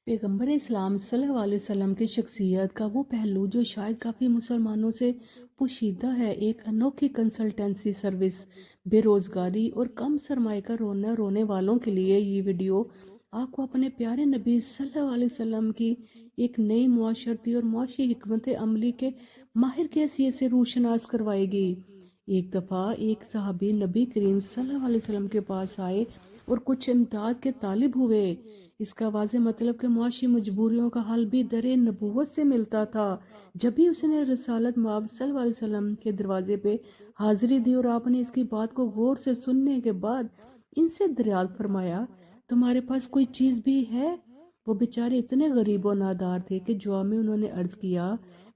पैगंबर इस्लाम सल्लल्लाहु अलैहि वसल्लम की शख्सियत का वो पहलू जो शायद काफ़ी मुसलमानों से पोशीदा है, एक अनोखी कंसल्टेंसी सर्विस, बेरोज़गारी और कम सरमाए का रोने वालों के लिए ये वीडियो आपको अपने प्यारे नबी सल्लल्लाहु अलैहि वसल्लम की एक नई मुआशरती और मुआशी हिकमत अमली के माहिर की हैसियत से रूशनास करवाएगी। एक दफ़ा एक सहाबी नबी करीम सल्लल्लाहु अलैहि वसल्लम के पास आए और कुछ इमदाद के तालिब हुए। इसका वाज़े मतलब कि मुआशी मजबूरियों का हल भी दरे नबूवत से मिलता था। जब भी उसने रसालत माब सल्लल्लाहु अलैहि वसल्लम के दरवाजे पे हाजिरी दी और आपने इसकी बात को गौर से सुनने के बाद इनसे दरियाफ्त फरमाया, तुम्हारे पास कोई चीज़ भी है? वो बेचारे इतने गरीब और नादार थे कि जवाब में उन्होंने अर्ज किया,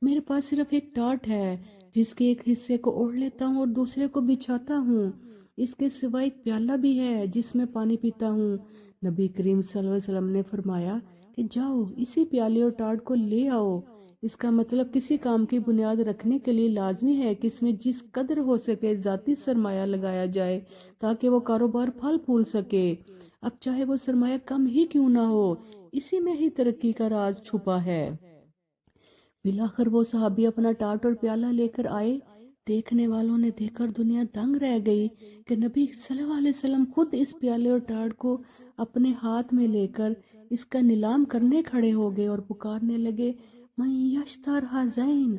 मेरे पास सिर्फ एक टाट है जिसके एक हिस्से को ओढ़ लेता हूँ और दूसरे को बिछाता हूँ। इसके सिवा एक प्याला भी है जिसमें पानी पीता हूँ। नबी करीम सल्लल्लाहु अलैहि वसल्लम ने फरमाया कि जाओ इसी प्याले और टाट को ले आओ। इसका मतलब किसी काम की बुनियाद रखने के लिए लाजमी है कि इसमें जिस कदर हो सके ज़ाती सरमाया लगाया जाए ताकि वो कारोबार फल फूल सके, अब चाहे वो सरमाया कम ही क्यों ना हो। इसी में ही तरक्की का राज छुपा है। बिलाखिर वो साहबी अपना टाट और प्याला लेकर आए। देखने वालों ने देखकर दुनिया दंग रह गई कि नबी सल्लल्लाहु अलैहि वसल्लम खुद इस प्याले और टाट को अपने हाथ में लेकर इसका नीलाम करने खड़े हो गए और पुकारने लगे, मैं यश्तर हाज़ैन,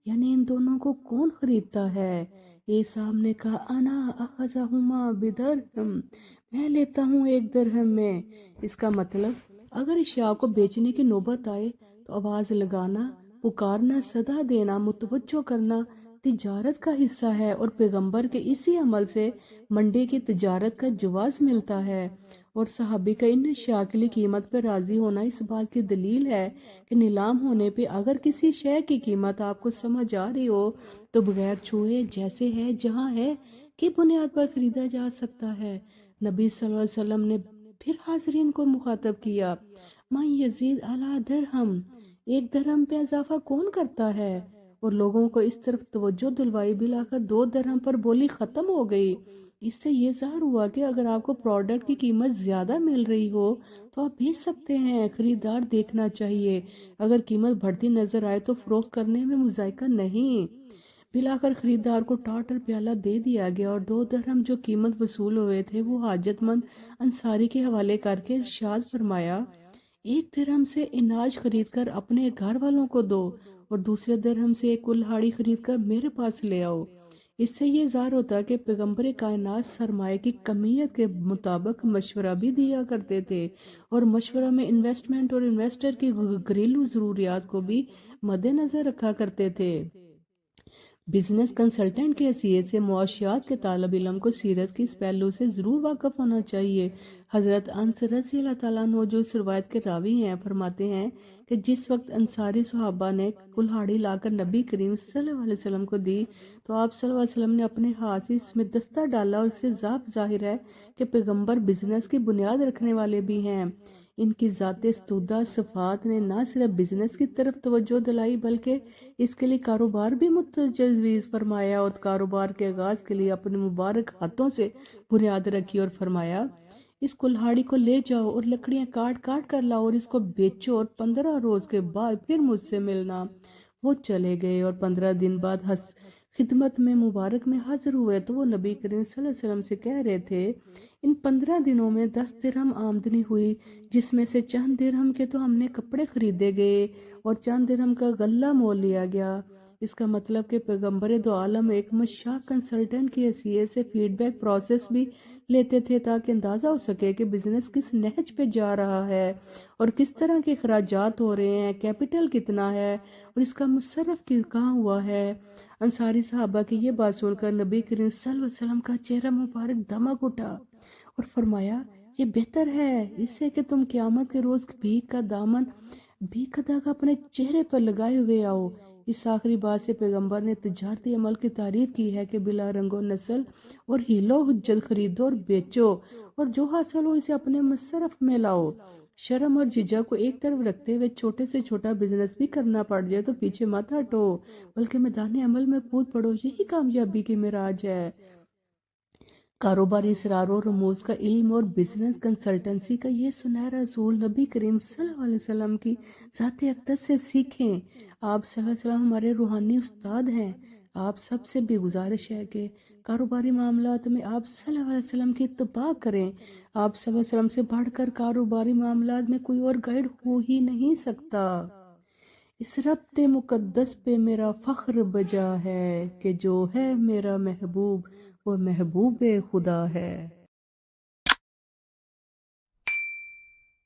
यानी इन दोनों को कौन खरीदता है? ये साहब ने कहा, अना अखज़हुमा बिदरहम, मैं लेता हूँ एक दरहम में। इसका मतलब अगर इस शय को बेचने की नौबत आए तो आवाज़ लगाना, पुकारना, सदा देना, मुतवज्जो करना तिजारत का हिस्सा है और पैगंबर के इसी अमल से मंडी की तिजारत का जवाज मिलता है। और सहाबी का इन अशिया के लिए कीमत पर राजी होना इस बात की दलील है कि नीलाम होने पे अगर किसी शय की कीमत आपको समझ आ रही हो तो बगैर छुए जैसे है जहाँ है की बुनियाद पर खरीदा जा सकता है। नबी सल्लल्लाहु अलैहि वसल्लम ने फिर हाजरीन को मुखातब किया, मैं यजीद अला दरहम, एक दरहम पे इजाफा कौन करता है? और लोगों को इस तरफ तवज्जो दिलवाई, बिलाकर 2 दरहम पर बोली खत्म हो गई। इससे ये ज़ाहिर हुआ कि अगर आपको प्रोडक्ट की कीमत ज़्यादा मिल रही हो तो आप बेच सकते हैं, खरीदार देखना चाहिए। अगर कीमत बढ़ती नजर आए तो फरोख्त करने में मुज़ायका नहीं। पिलाकर खरीदार को टाट और प्याला दे दिया गया और 2 दरहम जो कीमत वसूल हुए थे वो हाजतमंद अंसारी के हवाले करके इरशाद फरमाया, 1 दरहम से इनाज खरीद कर अपने घर वालों को दो और दूसरे दरहम से एक कुल्हाड़ी खरीद कर मेरे पास ले आओ। इससे ये ज़ाहिर होता है कि पैगम्बर कायनात सरमाए की कमियत के मुताबिक मशवरा भी दिया करते थे और मशवरा में इन्वेस्टमेंट और इन्वेस्टर की घरेलू ज़रूरियात को भी मद्देनज़र रखा करते थे। बिजनेस कंसल्टेंट की हैसियत से मुआशियात के तालब इलम को सीरत के इस पहलू से ज़रूर वाकफ़ होना चाहिए। हज़रत अनस रज़ी अल्लाह ताला अन्हु जो इस रवायत के रावी हैं फरमाते हैं कि जिस वक्त अंसारी सहाबा ने कुल्हाड़ी लाकर नबी करीम सल्लल्लाहु अलैहि वसल्लम को दी तो आप सल्लल्लाहु अलैहि वसल्लम ने अपने हाथ से इसमें दस्ता डाला और इससे साफ जाहिर है कि पैगंबर बिजनेस की बुनियाद रखने वाले भी हैं। इनकी ज़ात स्तुदा सफ़ात ने ना सिर्फ बिजनेस की तरफ तवज्जो दिलाई बल्कि इसके लिए कारोबार भी मुतजवीज़ फरमाया और कारोबार के आगाज़ के लिए अपने मुबारक हाथों से बुनियाद रखी और फरमाया, इस कुल्हाड़ी को ले जाओ और लकड़ियां काट काट कर लाओ और इसको बेचो और 15 रोज़ के बाद फिर मुझसे मिलना। वो चले गए और 15 दिन बाद खिदमत में मुबारक में हाजिर हुए तो वो नबी करीम सल्लल्लाहु अलैहि वसल्लम से कह रहे थे, इन 15 दिनों में 10 दिरहम आमदनी हुई जिसमें से चंद दिरहम के तो हमने कपड़े खरीदे गए और चंद दिरहम का गल्ला मोल लिया गया। इसका मतलब कि पैगंबर दो आलम एक मशाह कंसल्टेंट की हैसियत से फीडबैक प्रोसेस भी लेते थे ताकि अंदाज़ा हो सके कि बिजनेस किस नहज पे जा रहा है और किस तरह के अखराजात हो रहे हैं, कैपिटल कितना है और इसका मुसर्रफ कहाँ हुआ है। अंसारी साहबा की ये बात सुनकर नबी करीम सल्लल्लाहु अलैहि वसल्लम का चेहरा मुबारक दमक उठा और फरमाया, ये बेहतर है इससे कि तुम क़यामत के रोज़ भीख का दामन भीख अदा का अपने चेहरे पर लगाए हुए आओ। इस आखिरी बात से पैगंबर ने तिजारती अमल की तारीफ की है कि बिला रंगो नस्ल और हीलो हुज्जत खरीदो और बेचो और जो हासिल हो इसे अपने मुसरफ में लाओ। शर्म और झिझक को एक तरफ रखते हुए छोटे से छोटा बिजनेस भी करना पड़ जाए तो पीछे मत हटो, बल्कि मैदान अमल में कूद पड़ो, यही कामयाबी की मिराज है। کاروباری اسرار و رموز کا علم اور بزنس کنسلٹنسی کا یہ سنہرا اصول نبی کریم صلی اللہ علیہ وسلم کی ذات اقدس سے سیکھیں۔ آپ صلی اللہ علیہ وسلم ہمارے روحانی استاد ہیں۔ آپ سب سے بھی گزارش ہے کہ کاروباری معاملات میں آپ صلی اللہ علیہ وسلم کی اتباع کریں۔ آپ صلی اللہ علیہ وسلم سے بڑھ کر کاروباری معاملات میں کوئی اور گائیڈ ہو ہی نہیں سکتا۔ اس ربط مقدس پہ میرا فخر بجا ہے کہ جو ہے میرا محبوب وہ محبوب خدا ہے۔